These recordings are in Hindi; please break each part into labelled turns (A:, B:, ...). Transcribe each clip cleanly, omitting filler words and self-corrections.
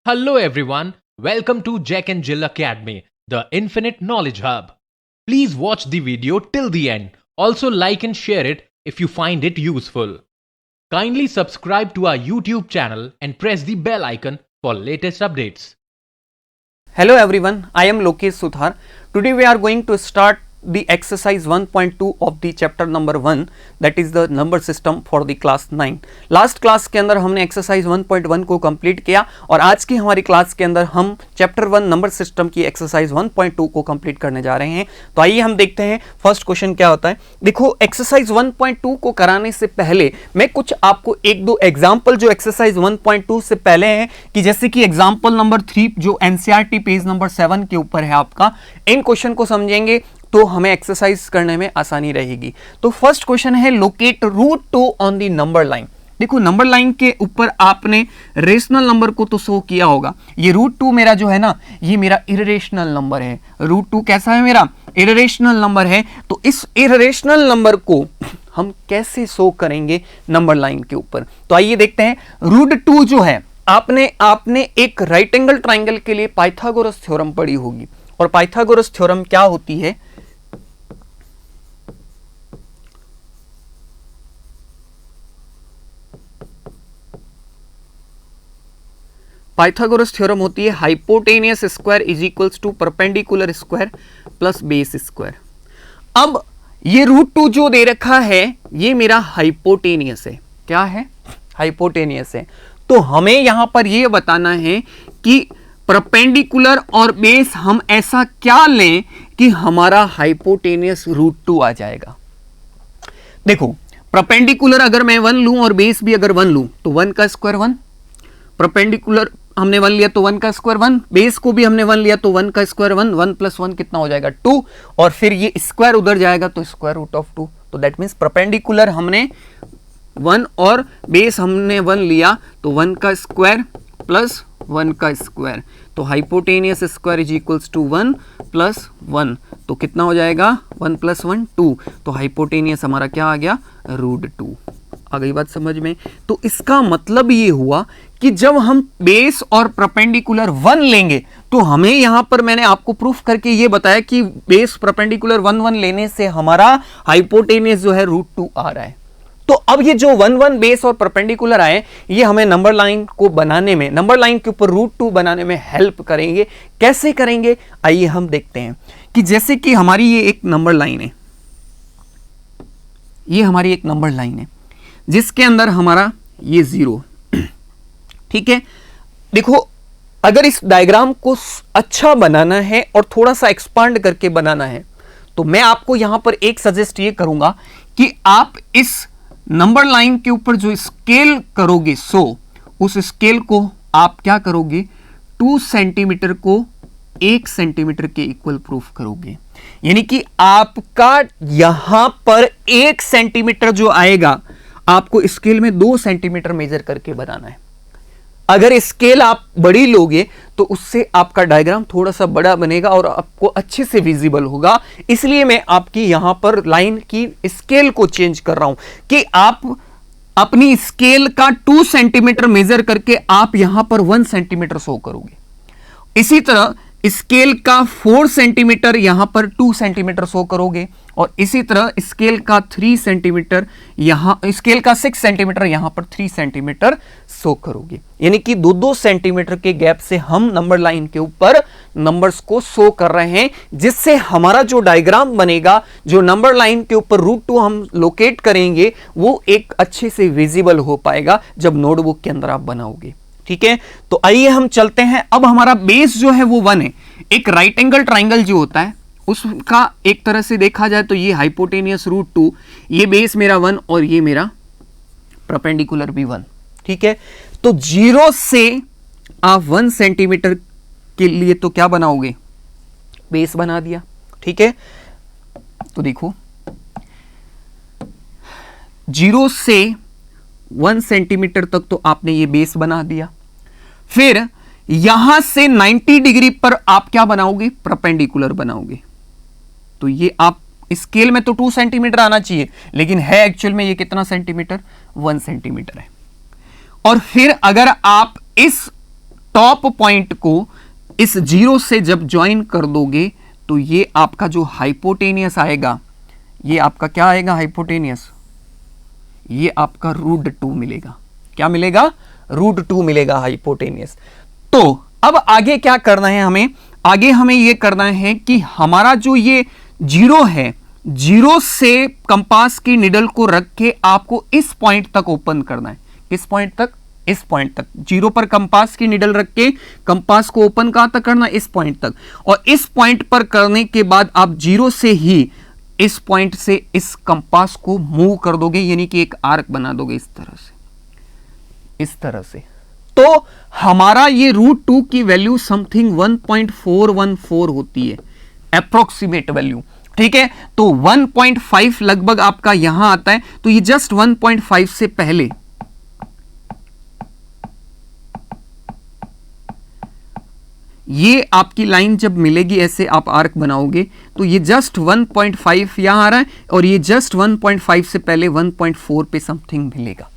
A: Hello everyone, welcome to Jack and Jill Academy, the Infinite Knowledge Hub. Please watch the video till the end. Also like and share it if you find it useful. Kindly subscribe to our YouTube channel and press the bell icon for latest updates.
B: Hello everyone, I am Lokesh Sudhar. Today we are going to start the exercise 1.2 of the chapter number 1, that is the number system for the class 9. Last class के अंदर हमने एक्सरसाइज 1.1 को कंप्लीट किया और आज की हमारी क्लास के अंदर हम चैप्टर 1 नंबर सिस्टम की एक्सरसाइज 1.2 को कंप्लीट करने जा रहे हैं। तो आइए हम देखते हैं फर्स्ट क्वेश्चन क्या होता है। देखो, एक्सरसाइज 1.2 को कराने से पहले मैं कुछ आपको एक दो एग्जाम्पल जो एक्सरसाइज 1.2 से पहले हैं, कि जैसे कि एग्जाम्पल नंबर 3 जो एनसीईआरटी पेज नंबर 7 के ऊपर है आपका, इन क्वेश्चन को समझेंगे तो हमें एक्सरसाइज करने में आसानी रहेगी। तो फर्स्ट क्वेश्चन है locate root 2 on the number line. देखो, नंबर लाइन के ऊपर आपने रेशनल नंबर को तो शो किया होगा। ये रूट 2 मेरा जो है ना, ये मेरा इररेशनल नंबर है। रूट 2 कैसा है? मेरा इररेशनल नंबर है। तो इस इररेशनल नंबर को हम कैसे शो करेंगे नंबर लाइन के ऊपर? तो आइए देखते हैं। रूट 2 जो है, आपने एक राइट एंगल ट्राइंगल के लिए पाइथागोरस थ्योरम पढ़ी होगी। और पाइथागोरस थ्योरम क्या होती है? पाइथागोरस थ्योरम होती है hypotenuse square is equals to perpendicular square plus base square. अब ये रूट 2 जो दे रखा है, ये मेरा हाइपोटेनियस है। क्या है? हाइपोटेनियस है। तो हमें यहां पर ये बताना है कि परपेंडिकुलर और बेस हम ऐसा क्या लें कि हमारा हाइपोटेनियस रूट 2 आ जाएगा। देखो, परपेंडिकुलर अगर मैं 1 लूं और बेस भी अगर 1 लूं तो 1 का स्क्वायर 1, परपेंडिकुलर हमने 1 लिया तो 1 का स्क्वायर 1, बेस को भी हमने 1 लिया तो 1 का स्क्वायर 1, 1 प्लस 1 कितना हो जाएगा? 2, और फिर ये स्क्वायर उधर जाएगा तो स्क्वायर रूट ऑफ 2। तो दैट मीन्स परपेंडिकुलर हमने 1 और बेस हमने 1 लिया तो 1 का स्क्वायर प्लस 1 का स्क्वायर, तो hypotenuse square is equals to 1 plus 1, तो कितना हो जाएगा? 1 प्लस 1 2, तो हाइपोटेनियस हमारा क्या आ गया? रूट 2। आ गई बात समझ में? तो इसका मतलब ये हुआ कि जब हम बेस और परपेंडिकुलर 1 लेंगे तो हमें यहां पर मैंने आपको प्रूफ करके ये बताया कि बेस परपेंडिकुलर 1 1 लेने से हमारा हाइपोटेनियस जो है रूट 2 आ रहा है। तो अब ये जो 1 1 बेस और परपेंडिकुलर आए, ये हमें नंबर लाइन को बनाने में, नंबर लाइन के ऊपर रूट 2 बनाने में हेल्प करेंगे। कैसे करेंगे? आइए हम देखते हैं। कि जैसे कि हमारी ये एक नंबर लाइन है, ये हमारी एक नंबर लाइन है जिसके अंदर हमारा ये 0, ठीक है। देखो, अगर इस डायग्राम को अच्छा बनाना है और थोड़ा सा एक्सपांड करके बनाना है तो मैं आपको यहां पर एक सजेस्ट ये करूंगा कि आप इस नंबर लाइन के ऊपर जो स्केल करोगे, उस स्केल को आप क्या करोगे? 2 सेंटीमीटर को 1 सेंटीमीटर के इक्वल प्रूफ करोगे। यानी कि आपका यहां पर 1 सेंटीमीटर जो आएगा, आपको स्केल में 2 सेंटीमीटर मेजर करके बनाना है। अगर स्केल आप बड़ी लोगे तो उससे आपका डायग्राम थोड़ा सा बड़ा बनेगा और आपको अच्छे से विजिबल होगा। इसलिए मैं आपकी यहां पर लाइन की स्केल को चेंज कर रहा हूं कि आप अपनी स्केल का 2 सेंटीमीटर मेजर करके आप यहां पर 1 सेंटीमीटर शो करोगे। इसी तरह स्केल का 4 सेंटीमीटर यहां पर 2 सेंटीमीटर शो करोगे, और इसी तरह स्केल का 3 सेंटीमीटर यहां, स्केल का 6 सेंटीमीटर यहां पर 3 सेंटीमीटर शो करोगे। यानी कि 2-2 सेंटीमीटर के गैप से हम नंबर लाइन के ऊपर नंबर्स को शो कर रहे हैं, जिससे हमारा जो डायग्राम बनेगा, जो नंबर लाइन के ऊपर रूट 2 हम लोकेट करेंगे, वो एक अच्छे से विजिबल हो पाएगा जब नोटबुक के अंदर आप बनाओगे। ठीक है, तो आइए हम चलते हैं। अब हमारा बेस जो है वो 1 है। एक राइट एंगल ट्राइंगल जो होता है उसका एक तरह से देखा जाए तो ये हाइपोटेनियस रूट 2, ये बेस मेरा 1 और ये मेरा परपेंडिकुलर भी 1। ठीक है, तो 0 से आप 1 सेंटीमीटर के लिए तो क्या बनाओगे? बेस बना दिया। ठीक है, तो देखो 0 से 1 सेंटीमीटर तक तो आपने ये बेस बना दिया। फिर यहां से 90 डिग्री पर आप क्या बनाओगे? परपेंडिकुलर बनाओगे। तो ये आप स्केल में तो 2 सेंटीमीटर आना चाहिए, लेकिन है एक्चुअल में ये कितना सेंटीमीटर, 1 सेंटीमीटर है। और फिर अगर आप इस टॉप पॉइंट को इस 0 से जब ज्वाइन कर दोगे तो ये आपका जो हाइपोटेनियस आएगा, ये आपका क्या आएगा हाइपोटेनियस, ये आपका √2 मिलेगा। क्या मिलेगा, √2 मिलेगा हाइपोटेनियस। तो अब आगे क्या करना है हमें, आगे हमें ये करना है कि हमारा जो ये 0 है, 0 से कंपास की निडल को रख के आपको इस पॉइंट तक ओपन करना है। किस पॉइंट तक, इस पॉइंट तक। 0 पर कंपास की निडल रख के कंपास को ओपन कहां तक करना, इस पॉइंट तक। और इस पॉइंट पर करने के बाद आप 0 से ही इस पॉइंट से इस कंपास को मूव कर दोगे, यानी कि एक आर्क बना दोगे इस तरह से, इस तरह से। तो हमारा ये √2 की वैल्यू समथिंग 1.414 होती है, अप्रोक्सीमेट वैल्यू, ठीक है। तो 1.5 लगभग आपका यहां आता है, तो ये जस्ट 1.5 से पहले ये आपकी लाइन जब मिलेगी, ऐसे आप आर्क बनाओगे, तो ये जस्ट 1.5 यहां आ रहा है, और ये जस्ट 1.5 से पहले 1.4 पे समथिंग मिलेगा।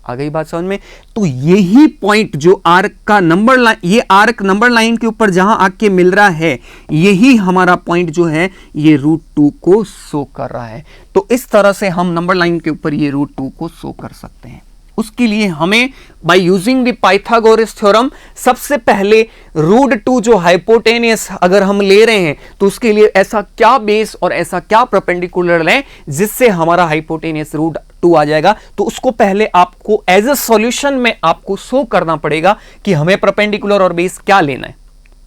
B: आ गई बात समझ में। तो यही पॉइंट जो आर्क का नंबर लाइन, ये आर्क नंबर लाइन के ऊपर जहां आके मिल रहा है, यही हमारा पॉइंट जो है ये √2 को शो कर रहा है। तो इस तरह से हम नंबर लाइन के ऊपर ये √2 को शो कर सकते हैं। उसके लिए हमें by using the Pythagoras theorem सबसे पहले √2 जो हाइपोटेनियस अगर हम ले रहे हैं, तो उसके लिए ऐसा क्या बेस और ऐसा क्या परपेंडिकुलर लें जिससे हमारा हाइपोटेनियस √2 आ जाएगा। तो उसको पहले आपको एज अ सॉल्यूशन में आपको शो करना पड़ेगा कि हमें परपेंडिकुलर और बेस क्या लेना है,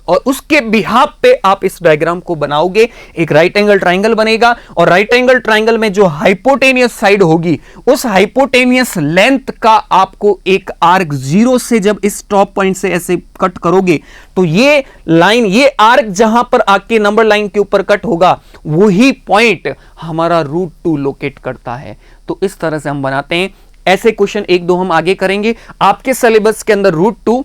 B: और उसके बिहाफ पे आप इस डायग्राम को बनाओगे। एक राइट एंगल ट्राइंगल बनेगा, और राइट एंगल ट्राइंगल में जो हाइपोटेनियस साइड होगी, उस हाइपोटेनियस लेंथ का आपको एक आर्क 0 से जब इस टॉप पॉइंट से ऐसे कट करोगे, तो ये लाइन, ये आर्क जहां पर आके नंबर लाइन के ऊपर कट होगा, वही पॉइंट हमारा √2 लोकेट करता है। तो इस तरह से हम बनाते हैं। ऐसे क्वेश्चन 1-2 हम आगे करेंगे। आपके सिलेबस के अंदर √2,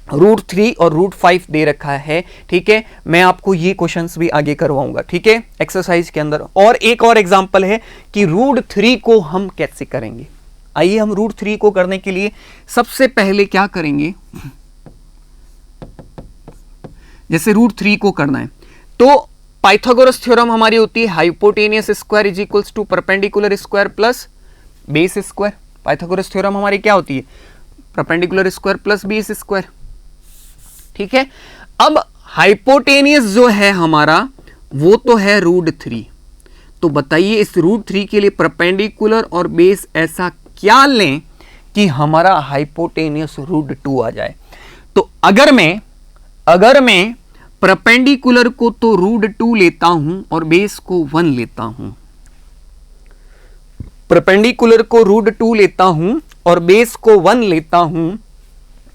B: √3 और √5 दे रखा है, ठीक है। मैं आपको ये क्वेश्चंस भी आगे करवाऊंगा, ठीक है, एक्सरसाइज के अंदर। और एक और एग्जांपल है कि √3 को हम कैसे करेंगे। आइए हम √3 को करने के लिए सबसे पहले क्या करेंगे, जैसे √3 को करना है तो पाइथागोरस थ्योरम हमारी होती है hypotenuse square is equals to perpendicular square plus base square. Pythagoras theorem हमारी क्या होती है, perpendicular square plus base square, ठीक है। अब हाइपोटेनियस जो है हमारा वो तो है √3। तो बताइए इस √3 के लिए परपेंडिकुलर और बेस ऐसा क्या लें कि हमारा हाइपोटेनियस √2 आ जाए। तो अगर मैं परपेंडिकुलर को तो √2 लेता हूं और बेस को 1 लेता हूं, परपेंडिकुलर को √2 लेता हूं और बेस को 1 लेता हूं,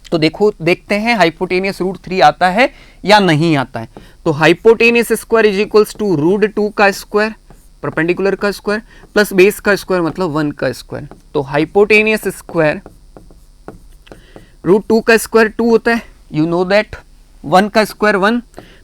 B: तो देखते हैं हाइपोटेनियस √3 आता है या नहीं आता है। तो hypotenuse square is equals to √2 का स्क्वायर, परपेंडिकुलर का स्क्वायर प्लस बेस का स्क्वायर मतलब 1 का स्क्वायर। तो हाइपोटेनियस स्क्वायर √2 का स्क्वायर 2 होता है, यू नो दैट, 1 का स्क्वायर 1।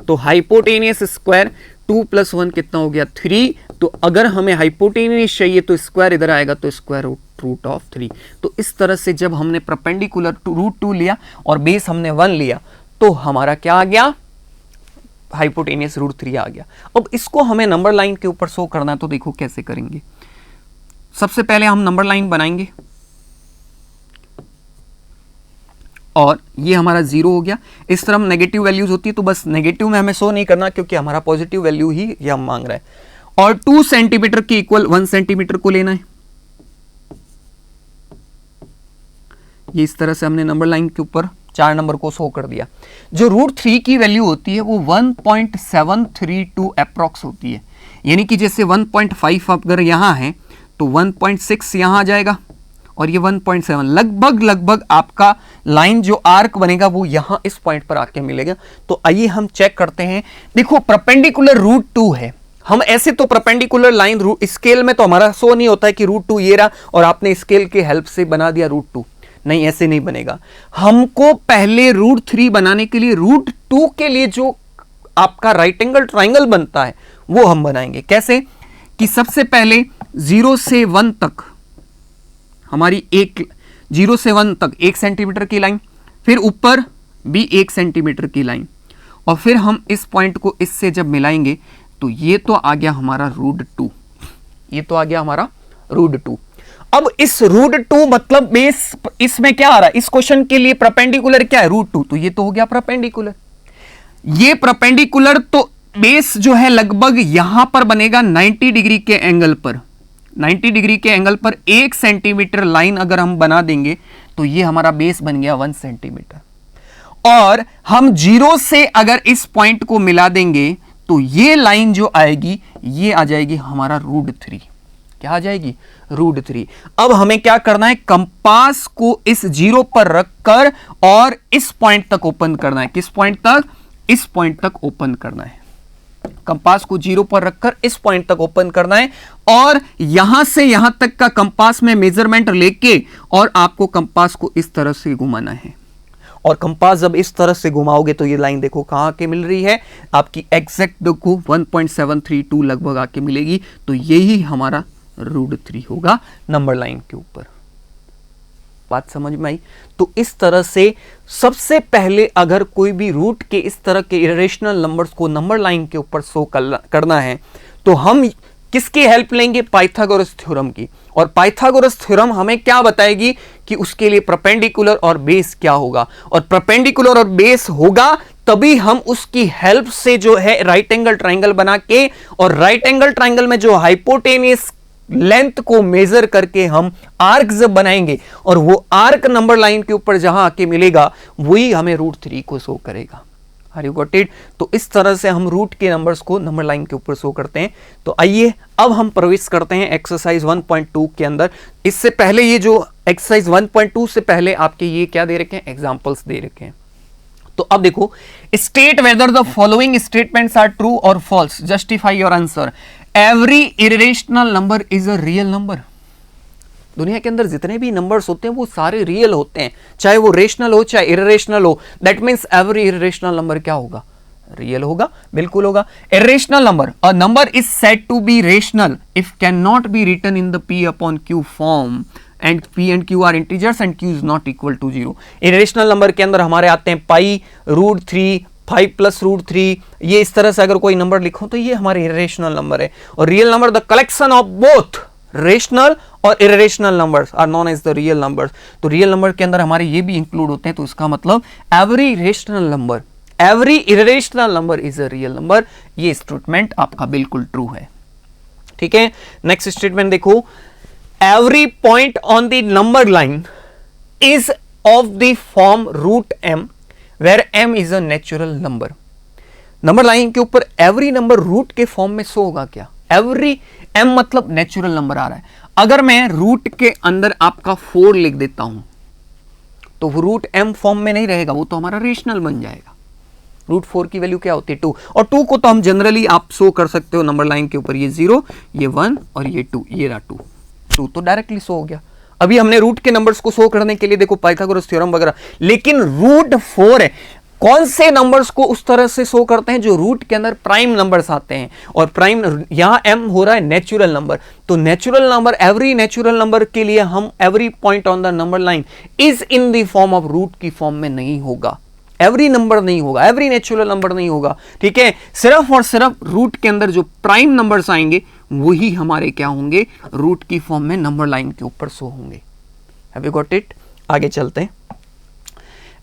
B: तो हाइपोटेनियस स्क्वायर 2 + 1 कितना हो गया 3। तो अगर हमें हाइपोटेनियस चाहिए तो स्क्वायर इधर आएगा, तो स्क्वायर रूट ऑफ 3। तो इस तरह से जब हमने परपेंडिकुलर √2 लिया और बेस हमने 1 लिया, तो हमारा क्या आ गया, हाइपोटेनियस √3 आ गया। अब इसको हमें नंबर लाइन के ऊपर शो करना है, तो देखो कैसे करेंगे। सबसे पहले हम नंबर लाइन बनाएंगे, और ये हमारा 0 हो गया। इस तरह नेगेटिव वैल्यूज होती है, तो बस नेगेटिव में हमें शो नहीं करना, क्योंकि हमारा पॉजिटिव वैल्यू ही ये हम मांग रहे हैं। और 2 सेंटीमीटर के इक्वल 1 सेंटीमीटर को लेना है। ये इस तरह से हमने नंबर लाइन के ऊपर 4 नंबर को शो कर दिया। जो √3 की वैल्यू होती है वो 1.732 अप्रॉक्स होती है, यानी कि जैसे 1.5 अगर यहां है तो 1.6 यहां आ जाएगा, और ये 1.7 लगभग आपका लाइन जो आर्क बनेगा वो यहां इस पॉइंट पर आके मिलेगा। तो आइए हम चेक करते हैं। देखो परपेंडिकुलर √2 है, हम ऐसे तो परपेंडिकुलर लाइन स्केल में तो हमारा शो नहीं होता है कि √2 ये रहा और आपने स्केल के हेल्प से बना दिया √2, नहीं ऐसे नहीं बनेगा। हमको पहले √3 बनाने के लिए √2 के लिए जो आपका राइट एंगल ट्राइंगल बनता है वो हम बनाएंगे। कैसे कि सबसे पहले 0 से 1 तक हमारी 0 से 1 तक 1 सेंटीमीटर की लाइन, फिर ऊपर भी 1 सेंटीमीटर की लाइन, और फिर हम इस पॉइंट को इससे जब मिलाएंगे तो ये तो आ गया हमारा √2, ये तो आ गया हमारा √2। अब इस √2 मतलब बेस इसमें क्या आ रहा है, इस क्वेश्चन के लिए परपेंडिकुलर क्या है, √2, तो ये तो हो गया परपेंडिकुलर। ये परपेंडिकुलर तो बेस जो है लगभग यहां पर बनेगा 90 डिग्री के एंगल पर, 90 डिग्री के एंगल पर 1 सेंटीमीटर लाइन अगर हम बना देंगे तो ये हमारा बेस बन गया 1 सेंटीमीटर। और हम 0 से अगर इस पॉइंट को मिला देंगे तो ये लाइन जो आएगी ये आ जाएगी हमारा √3। क्या आ जाएगी, √3। अब हमें क्या करना है, कंपास को इस 0 पर रखकर और इस पॉइंट तक ओपन करना है। किस पॉइंट तक, इस पॉइंट तक ओपन करना है। कंपास को 0 पर रखकर इस पॉइंट तक ओपन करना है और यहां से यहां तक का कंपास में मेजरमेंट लेके और आपको कंपास को इस तरह से घुमाना है। और कंपास जब इस तरह से घुमाओगे तो ये लाइन देखो कहां के मिल रही है, आपकी एग्जैक्ट देखो 1.732 लगभग आके मिलेगी। तो यही हमारा √3 होगा नंबर लाइन के ऊपर। बात समझ में आई? तो इस तरह से सबसे पहले अगर कोई भी रूट के इस तरह के इरेशनल नंबर्स को नंबर लाइन के ऊपर शो करना है तो हम किसकी हेल्प लेंगे, पाइथागोरस थ्योरम की। और पाइथागोरस थ्योरम हमें क्या बताएगी कि उसके लिए परपेंडिकुलर और बेस क्या होगा, और परपेंडिकुलर और बेस होगा तभी हम उसकी हेल्प से जो है राइट एंगल ट्राइंगल बना के, और राइट एंगल ट्राइंगल में जो हाइपोटेनियस लेंथ को मेजर करके हम आर्क जब बनाएंगे और वो आर्क नंबर लाइन के ऊपर जहां आके मिलेगा वही हमें √3 को शो करेगा। Are you got it? तो इस तरह से हम रूट के नंबर्स को नंबर लाइन के ऊपर शो करते हैं। तो आइए अब हम प्रवेश करते हैं एक्सरसाइज 1.2 के अंदर। इससे पहले ये जो एक्सरसाइज 1.2 से पहले आपके ये क्या दे रखे हैं, एग्जांपल्स दे रखे हैं। तो अब देखो, state whether the following statements are true और false, justify your answer. Every irrational number is a real number. दुनिया के अंदर जितने भी नंबर्स होते हैं वो सारे रियल होते हैं, चाहे वो रेशनल हो चाहे इरेशनल हो। That means every irrational number क्या होगा, रियल होगा, बिल्कुल होगा। Irrational number, a number is said to be rational if can not be written in the P upon Q form and P and Q are integers and Q is not equal to 0। Irrational number के अंदर हमारे आते हैं पाई, √3, 5 + √3, ये इस तरह से अगर कोई नंबर लिखो तो ये हमारे इरेशनल नंबर है। और real number the collection of both rational और irrational numbers are known as the real numbers. तो रियल नंबर के अंदर हमारे ये भी इंक्लूड होते हैं। तो इसका मतलब every rational number, every irrational number is a real number. ये स्टेटमेंट आपका बिल्कुल ट्रू है। ठीक है, नेक्स्ट स्टेटमेंट देखो, every point on the number line is of the form √m where m is a natural number. Number line के ऊपर एवरी नंबर रूट के फॉर्म में शो होगा क्या, एवरी m मतलब नेचुरल नंबर आ रहा है। अगर मैं रूट के अंदर आपका 4 लिख देता हूं तो वो √m फॉर्म में नहीं रहेगा, वो तो हमारा रेशनल बन जाएगा। √4 की वैल्यू क्या होती है, 2, और 2 को तो हम जनरली आप शो कर सकते हो नंबर लाइन के ऊपर, ये 0, ये 1 और ये 2, ये रहा 2 तो डायरेक्टली शो हो गया। अभी हमने रूट के नंबर्स को शो करने के लिए देखो पाइथागोरस थ्योरम वगैरह, लेकिन √4 है। कौन से नंबर्स को उस तरह से शो करते हैं जो रूट के अंदर प्राइम नंबर्स आते हैं, और प्राइम यहां m हो रहा है नेचुरल नंबर। तो natural number, every natural number के लिए हम every point on the number line is in the form of root की फॉर्म में नहीं होगा, एवरी नंबर नहीं होगा, एवरी नेचुरल नंबर नहीं होगा। ठीक है, सिर्फ और सिर्फ रूट के अंदर जो प्राइम नंबर्स आएंगे वही हमारे क्या होंगे, रूट की फॉर्म में नंबर लाइन के ऊपर शो होंगे। Have you got it? आगे चलते हैं।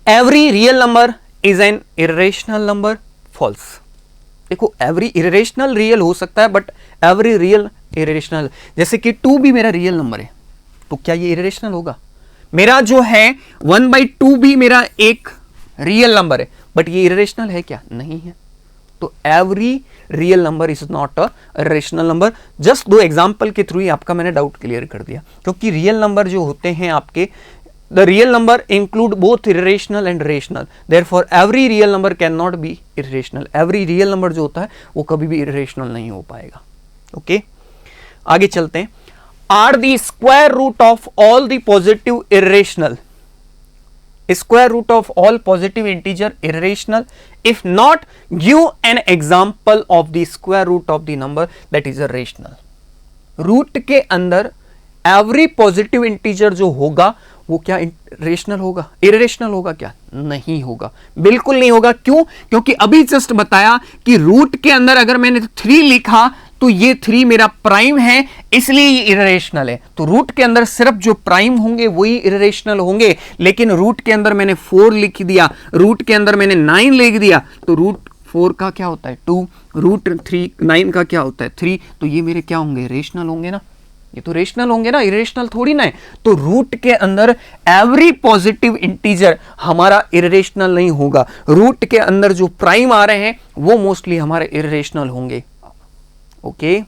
B: Every real number is an irrational number, false. देखो, एवरी इरेशनल रियल हो सकता है बट एवरी रियल इरेशनल, जैसे कि 2 भी मेरा रियल नंबर है तो क्या ये इरेशनल होगा? मेरा जो है 1/2 भी मेरा एक रियल नंबर है बट ये इरेशनल है क्या? नहीं है। तो every real number is not a rational number. Just 2 example के थ्रू ही आपका मैंने डाउट क्लियर कर दिया, क्योंकि रियल नंबर जो होते हैं आपके, the real number include both irrational and rational, therefore every real number cannot be irrational। every real number जो होता है वो कभी भी irrational नहीं हो पाएगा। ओके, आगे चलते हैं। are the square root of all the positive irrational, square root of all positive integer irrational? if not, give an example of the square root of the number that is a rational। Root के अंदर एवरी पॉजिटिव इंटीजर जो होगा वो क्या रेशनल होगा, इरेशनल होगा क्या? नहीं होगा, बिल्कुल नहीं होगा। क्यों? क्योंकि अभी जस्ट बताया कि रूट के अंदर अगर मैंने 3 लिखा तो ये 3 मेरा प्राइम है, इसलिए ये इरेशनल है। तो रूट के अंदर सिर्फ जो प्राइम होंगे वही इरेशनल होंगे। लेकिन रूट के अंदर मैंने 4 लिख दिया, रूट के अंदर मैंने 9 लिख दिया, तो रूट 4 का क्या होता है 2, रूट 9 का क्या होता है 3, तो ये मेरे क्या होंगे, रेशनल होंगे ना। ये तो रेशनल होंगे ना, इरेशनल थोड़ी ना है। तो रूट के अंदर एवरी पॉजिटिव इंटीजर हमारा इरेशनल नहीं होगा। रूट के अंदर जो प्राइम आ रहे हैं वो मोस्टली हमारे इरेशनल होंगे। ओके,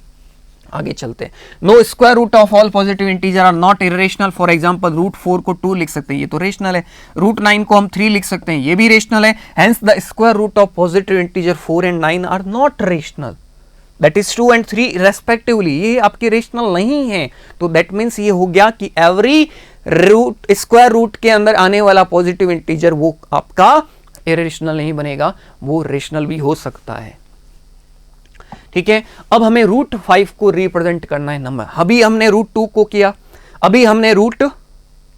B: आगे चलते हैं। No square root of all positive integer are not irrational. For example root 4 को 2 लिख सकते हैं, ये तो रेशनल है। रूट 9 को हम 3 लिख सकते हैं, ये भी रेशनल है। Hence the square root of positive integer 4 and 9 are not rational, that is 2 and 3 respectively, ये आपके रेशनल नहीं है। तो दैट मीन्स ये हो गया कि एवरी रूट स्क्वायर रूट के अंदर आने वाला पॉजिटिव इंटीजर वो आपका इरेशनल नहीं बनेगा, वो रेशनल भी हो सकता है। ठीक है, अब हमें रूट 5 को रिप्रेजेंट करना है नंबर। अभी हमने रूट 2 को किया, अभी हमने रूट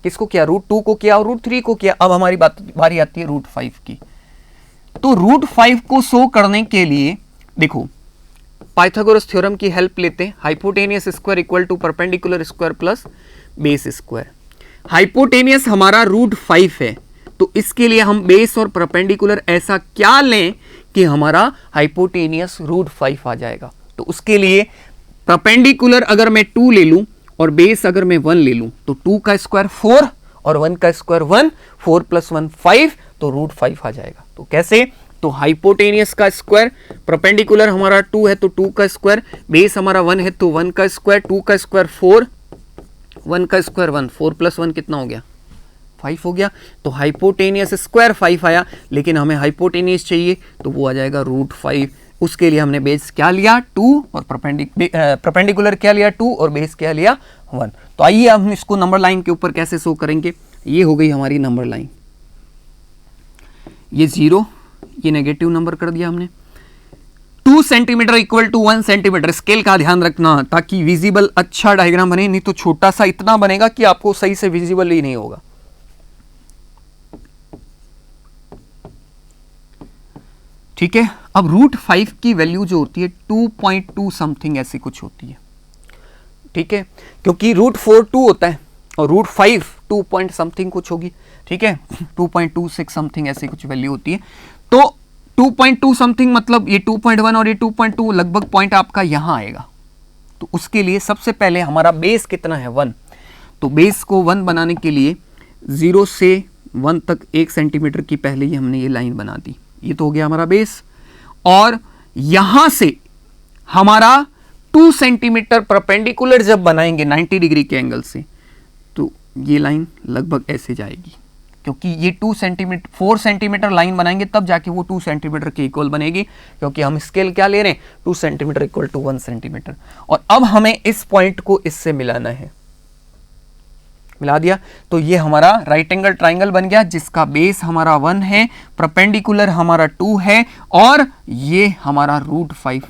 B: किसको किया, रूट 2 को किया और रूट 3 को किया। अब हमारी बारी आती है रूट 5 की। तो रूट 5 को शो करने के लिए देखो पाइथागोरस थ्योरम की हेल्प लेते हैं। Hypotenuse square equal to perpendicular square plus base square. Hypotenuse हमारा रूट 5 है, तो इसके लिए हम बेस और परपेंडिकुलर ऐसा क्या लें कि हमारा हाइपोटेनियस रूट 5 आ जाएगा। तो उसके लिए परपेंडिकुलर अगर मैं 2 ले लूं और बेस अगर मैं 1 ले लूं तो 2 का स्क्वायर 4 और 1 का स्क्वायर 1, 4 + 1 5, तो रूट 5 आ जाएगा। तो कैसे, तो हाइपोटेनियस का स्क्वायर, परपेंडिकुलर हमारा 2 है तो 2 का स्क्वायर, बेस हमारा 1 है तो 1 का स्क्वायर, 2 का स्क्वायर 4, 1 का स्क्वायर 1, 4 + 1 कितना हो गया 5 हो गया। तो हाइपोटेनियस स्क्वायर 5 आया, लेकिन हमें हाइपोटेनियस चाहिए तो वो आ जाएगा रूट 5। उसके लिए हमने बेस क्या लिया 2 और परपेंडिकुलर क्या लिया 2 और बेस क्या लिया 1। तो आइए हम इसको नंबर लाइन के ऊपर कैसे शो करेंगे। ये हो गई हमारी नंबर लाइन, ये 0, ये नेगेटिव नंबर कर दिया हमने। 2 centimetre equal to 1 centimetre, scale का ध्यान रखना ताकि विजिबल अच्छा डायग्राम बने, नहीं तो छोटा सा इतना बनेगा कि आपको सही से विजिबल ही नहीं होगा। ठीक है, अब रूट 5 की वैल्यू जो होती है 2.2 समथिंग ऐसी कुछ होती है। ठीक है, क्योंकि रूट 4 2 होता है और रूट 5 2 पॉइंट समथिंग कुछ होगी। ठीक है, 2.26 समथिंग ऐसी कुछ वैल्यू होती है। तो 2.2 समथिंग मतलब ये 2.1 और ये 2.2 लगभग पॉइंट आपका यहां आएगा। तो उसके लिए सबसे पहले हमारा बेस कितना है 1। तो बेस को 1 बनाने के लिए 0 से 1 तक 1 सेंटीमीटर की पहले ही हमने ये लाइन बना दी। ये तो हो गया हमारा बेस, और यहां से हमारा 2 सेंटीमीटर परपेंडिकुलर जब बनाएंगे 90 डिग्री के एंगल से, तो ये लाइन लगभग ऐसे जाएगी, क्योंकि ये 4 सेंटीमीटर लाइन बनाएंगे तब जाके वो 2 सेंटीमीटर के इक्वल बनेगी, क्योंकि हम स्केल क्या ले रहे हैं 2 सेंटीमीटर इक्वल टू 1 सेंटीमीटर। और अब हमें इस पॉइंट को इससे मिलाना है, मिला दिया तो ये हमारा राइट एंगल ट्राइंगल बन गया, जिसका बेस हमारा 1 है, परपेंडिकुलर हमारा 2 है, और ये हमारा रूट 5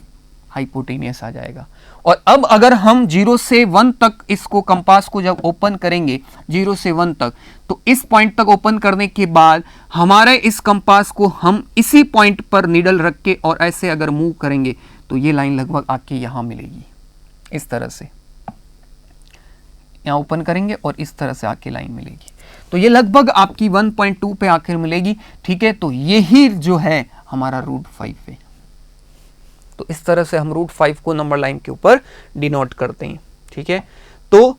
B: हाइपोटेनियस आ जाएगा। और अब अगर हम 0 से 1 तक इसको कंपास को जब ओपन करेंगे 0 से 1 तक, तो इस पॉइंट तक ओपन करने के बाद हमारे इस कंपास को हम इसी पॉइंट पर नीडल रख के और ऐसे अगर मूव करेंगे तो ये लाइन लगभग आके यहां मिलेगी। इस तरह से यहाँ ओपन करेंगे और इस तरह से आके लाइन मिलेगी, तो ये लगभग आपकी 1.2 पे आखिर मिलेगी। ठीक है, तो यही जो है हमारा रूट 5 है। तो इस तरह से हम रूट 5 को नंबर लाइन के ऊपर डिनोट करते हैं। ठीक है, तो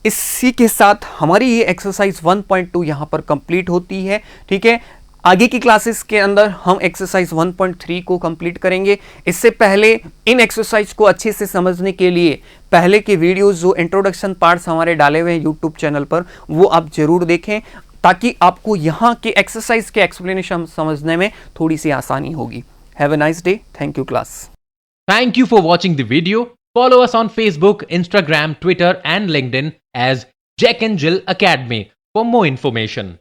B: इसी के साथ हमारी ये एक्सरसाइज 1.2 यहां पर कंप्लीट होती है। ठीक है, आगे की क्लासेस के अंदर हम एक्सरसाइज 1.3 को कंप्लीट करेंगे। इससे पहले इन एक्सरसाइज को अच्छे से समझने के लिए पहले के वीडियोस जो इंट्रोडक्शन पार्ट्स हमारे डाले हुए हैं यूट्यूब चैनल पर, वो आप जरूर देखें, ताकि आपको यहाँ के एक्सरसाइज के एक्सप्लेनेशन समझने में थोड़ी सी आसानी होगी। Have a nice day. Thank you class.
A: Thank you for watching the video. Follow us on Facebook, Instagram, Twitter, and LinkedIn as Jack and Jill Academy for more information.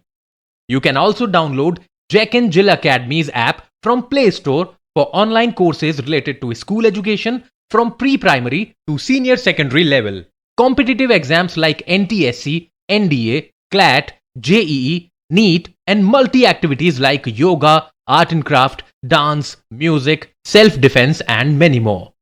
A: You can also download Jack and Jill Academy's app from Play Store for online courses related to school education, from pre-primary to senior secondary level. Competitive exams like NTSC, NDA, CLAT, JEE, NEET, and multi-activities like yoga, art and craft, dance, music, self-defense, and many more.